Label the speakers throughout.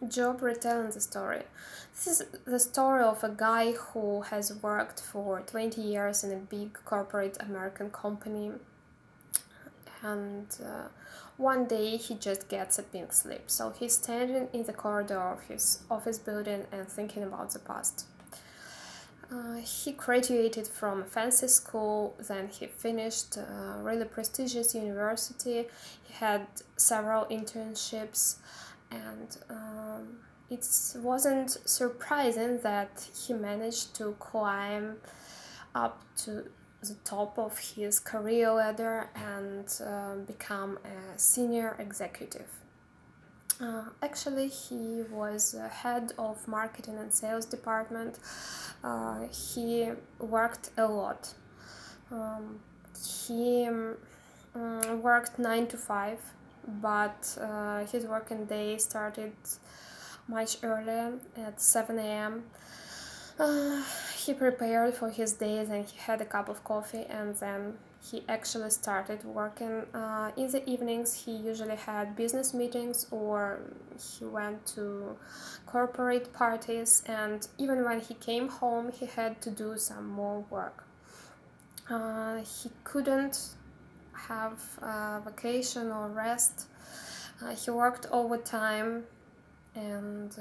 Speaker 1: Job retelling the story. This is the story of a guy who has worked for 20 years in a big corporate American company, and one day he just gets a pink slip. So he's standing in the corridor of his office building and thinking about the past. He graduated from a fancy school, then he finished a really prestigious university. He had several internships, and it wasn't surprising that he managed to climb up to the top of his career ladder and become a senior executive. Actually, he was head of marketing and sales department. He worked a lot. He worked 9 to 5, but his working day started much earlier at 7 a.m. He prepared for his days and he had a cup of coffee, and then he actually started working. In the evenings he usually had business meetings or he went to corporate parties, and even when he came home he had to do some more work. He couldn't have vacation or rest. He worked overtime, and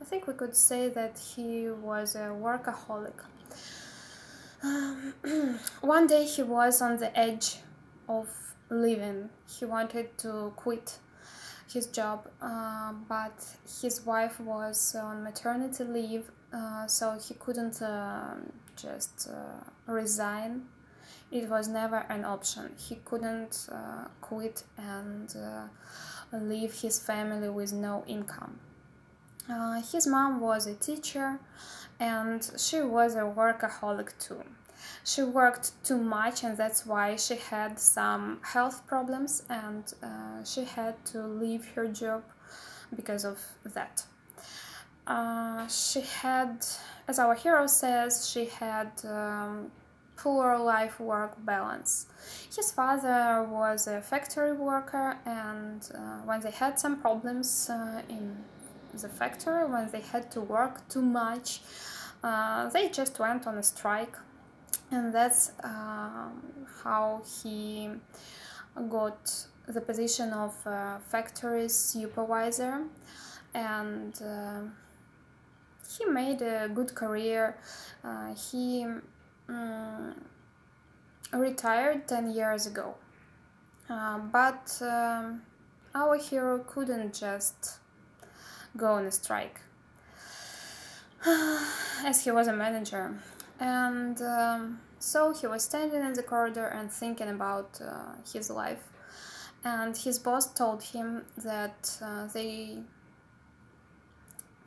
Speaker 1: I think we could say that he was a workaholic. One day he was on the edge of leaving. He wanted to quit his job, but his wife was on maternity leave, so he couldn't just resign. It was never an option. He couldn't quit and leave his family with no income. His mom was a teacher, and she was a workaholic too. She worked too much, and that's why she had some health problems, and she had to leave her job because of that. She had, as our hero says, she had poor life-work balance. His father was a factory worker, and when they had some problems in the factory, when they had to work too much, they just went on a strike, and that's how he got the position of factory supervisor, and he made a good career. He retired 10 years ago, but our hero couldn't just go on a strike as he was a manager, and so he was standing in the corridor and thinking about his life, and his boss told him that they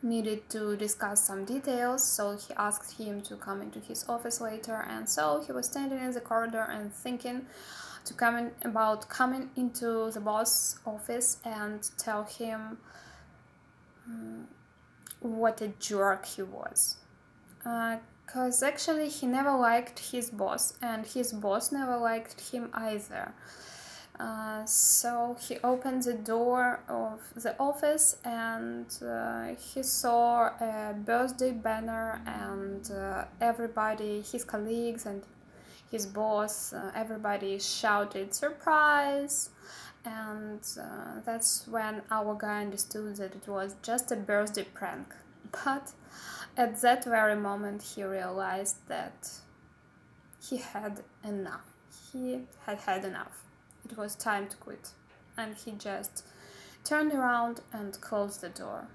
Speaker 1: needed to discuss some details, so he asked him to come into his office later, and so he was standing in the corridor and thinking about coming into the boss office and tell him what a jerk he was, because actually he never liked his boss and his boss never liked him either. So he opened the door of the office, and he saw a birthday banner, and everybody, his colleagues and his boss, everybody shouted surprise, and that's when our guy understood that it was just a birthday prank. But at that very moment he realized that he had enough. He had had enough. It was time to quit, and he just turned around and closed the door.